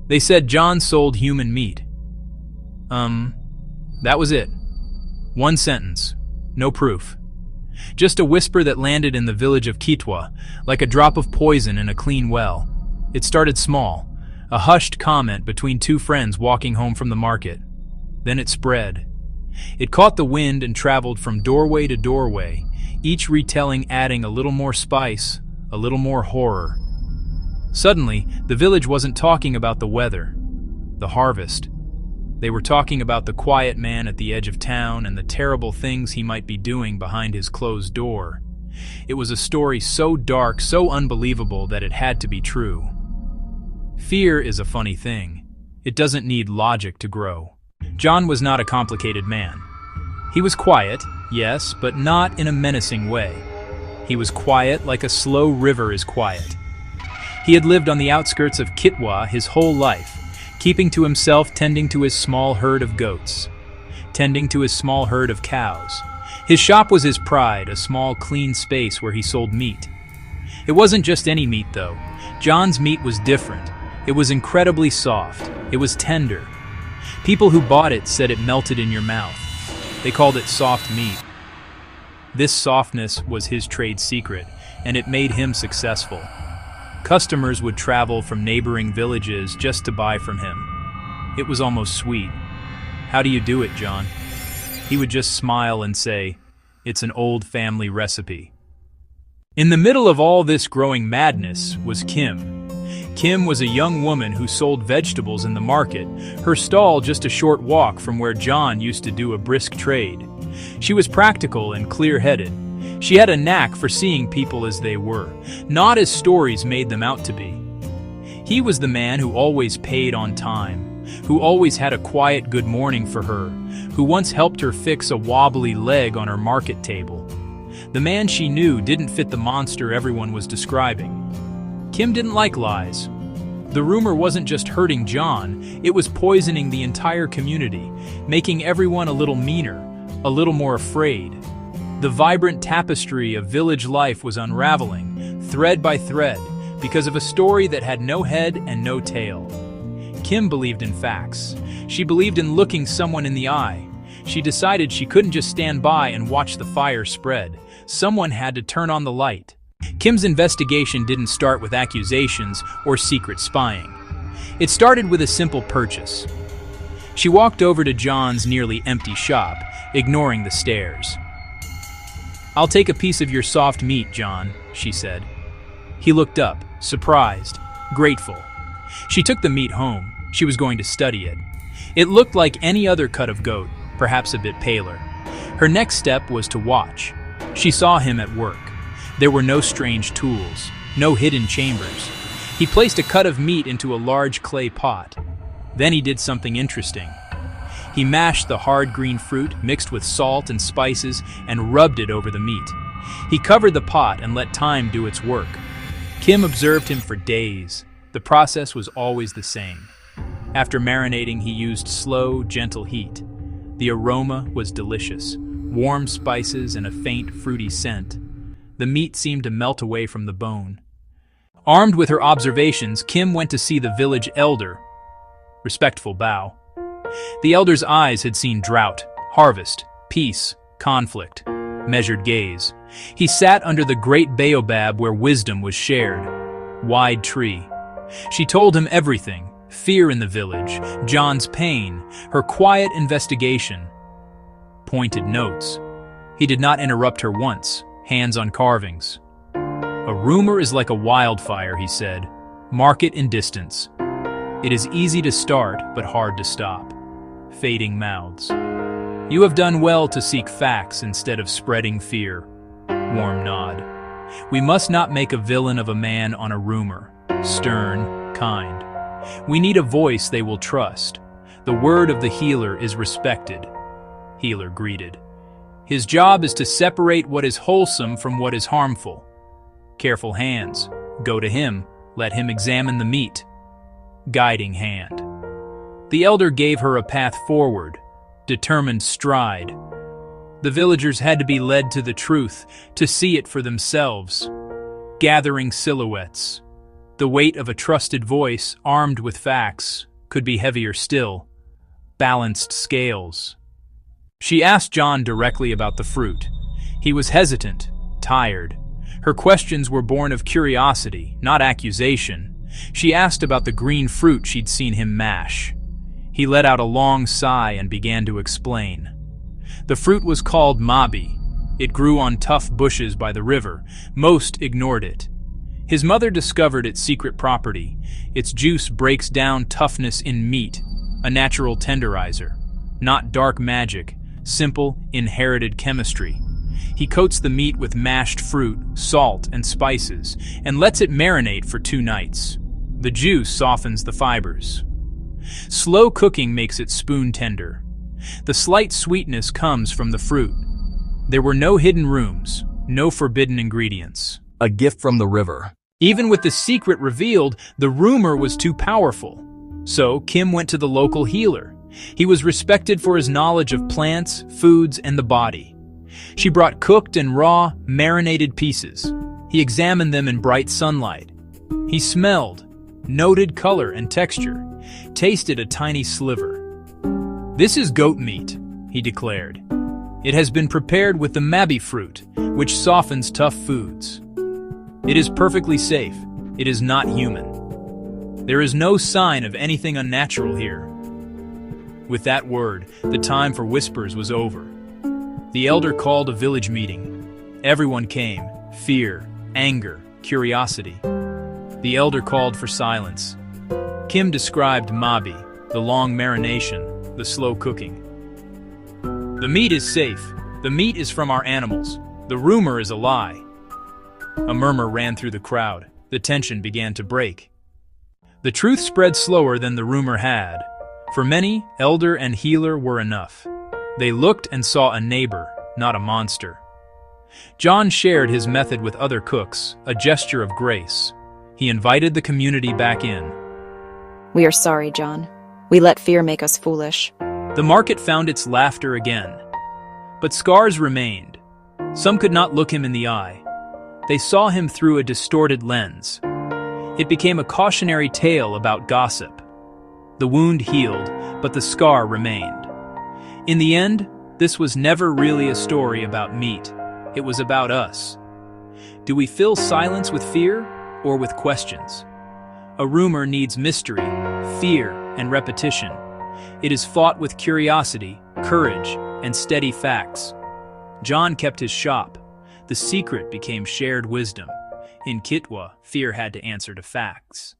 They said John sold human meat. That was it. One sentence. No proof. Just a whisper that landed in the village of Kitwa, like a drop of poison in a clean well. It started small, a hushed comment between two friends walking home from the market. Then it spread. It caught the wind and traveled from doorway to doorway, each retelling adding a little more spice, a little more horror. Suddenly, the village wasn't talking about the weather, the harvest. They were talking about the quiet man at the edge of town and the terrible things he might be doing behind his closed door. It was a story so dark, so unbelievable that it had to be true. Fear is a funny thing. It doesn't need logic to grow. John was not a complicated man. He was quiet, yes, but not in a menacing way. He was quiet like a slow river is quiet. He had lived on the outskirts of Kitwa his whole life, keeping to himself, tending to his small herd of goats, tending to his small herd of cows. His shop was his pride, a small, clean space where he sold meat. It wasn't just any meat, though. John's meat was different. It was incredibly soft. It was tender. People who bought it said it melted in your mouth. They called it soft meat. This softness was his trade secret, and it made him successful. Customers would travel from neighboring villages just to buy from him. It was almost sweet. "How do you do it, John?" He would just smile and say, "It's an old family recipe." In the middle of all this growing madness was Kim. Kim was a young woman who sold vegetables in the market, her stall just a short walk from where John used to do a brisk trade. She was practical and clear-headed. She had a knack for seeing people as they were, not as stories made them out to be. He was the man who always paid on time, who always had a quiet good morning for her, who once helped her fix a wobbly leg on her market table. The man she knew didn't fit the monster everyone was describing. Kim didn't like lies. The rumor wasn't just hurting John, it was poisoning the entire community, making everyone a little meaner, a little more afraid. The vibrant tapestry of village life was unraveling, thread by thread, because of a story that had no head and no tail. Kim believed in facts. She believed in looking someone in the eye. She decided she couldn't just stand by and watch the fire spread. Someone had to turn on the light. Kim's investigation didn't start with accusations or secret spying. It started with a simple purchase. She walked over to John's nearly empty shop, ignoring the stares. "I'll take a piece of your soft meat, John," she said. He looked up, surprised, grateful. She took the meat home. She was going to study it. It looked like any other cut of goat, perhaps a bit paler. Her next step was to watch. She saw him at work. There were no strange tools, no hidden chambers. He placed a cut of meat into a large clay pot. Then he did something interesting. He mashed the hard green fruit, mixed with salt and spices, and rubbed it over the meat. He covered the pot and let time do its work. Kim observed him for days. The process was always the same. After marinating, he used slow, gentle heat. The aroma was delicious, warm spices and a faint, fruity scent. The meat seemed to melt away from the bone. Armed with her observations, Kim went to see the village elder. Respectful bow. The elder's eyes had seen drought, harvest, peace, conflict, measured gaze. He sat under the great baobab where wisdom was shared. Wide tree. She told him everything, fear in the village, John's pain, her quiet investigation. Pointed notes. He did not interrupt her once, hands on carvings. "A rumor is like a wildfire," he said. "Mark it in distance. It is easy to start, but hard to stop." Fading mouths. "You have done well to seek facts instead of spreading fear." Warm nod. "We must not make a villain of a man on a rumor." Stern, kind. "We need a voice they will trust. The word of the healer is respected." Healer greeted. "His job is to separate what is wholesome from what is harmful." Careful hands. "Go to him. Let him examine the meat." Guiding hand. The elder gave her a path forward, determined stride. The villagers had to be led to the truth, to see it for themselves. Gathering silhouettes. The weight of a trusted voice, armed with facts, could be heavier still. Balanced scales. She asked John directly about the fruit. He was hesitant, tired. Her questions were born of curiosity, not accusation. She asked about the green fruit she'd seen him mash. He let out a long sigh and began to explain. The fruit was called mabi. It grew on tough bushes by the river. Most ignored it. His mother discovered its secret property. Its juice breaks down toughness in meat, a natural tenderizer. Not dark magic, simple, inherited chemistry. He coats the meat with mashed fruit, salt, and spices, and lets it marinate for 2 nights. The juice softens the fibers. Slow cooking makes it spoon tender. The slight sweetness comes from the fruit. There were no hidden rooms, no forbidden ingredients. A gift from the river. Even with the secret revealed, the rumor was too powerful. So Kim went to the local healer. He was respected for his knowledge of plants, foods, and the body. She brought cooked and raw, marinated pieces. He examined them in bright sunlight. He smelled, noted color and texture, tasted a tiny sliver. "This is goat meat," he declared. "It has been prepared with the mabi fruit, which softens tough foods. It is perfectly safe. It is not human. There is no sign of anything unnatural here." With that word, the time for whispers was over. The elder called a village meeting. Everyone came, fear, anger, curiosity. The elder called for silence. Kim described mabi, the long marination, the slow cooking. "The meat is safe. The meat is from our animals. The rumor is a lie." A murmur ran through the crowd. The tension began to break. The truth spread slower than the rumor had. For many, elder and healer were enough. They looked and saw a neighbor, not a monster. John shared his method with other cooks, a gesture of grace. He invited the community back in. "We are sorry, John. We let fear make us foolish." The market found its laughter again. But scars remained. Some could not look him in the eye. They saw him through a distorted lens. It became a cautionary tale about gossip. The wound healed, but the scar remained. In the end, this was never really a story about meat. It was about us. Do we fill silence with fear or with questions? A rumor needs mystery, fear, and repetition. It is fought with curiosity, courage, and steady facts. John kept his shop. The secret became shared wisdom. In Kitwa, fear had to answer to facts.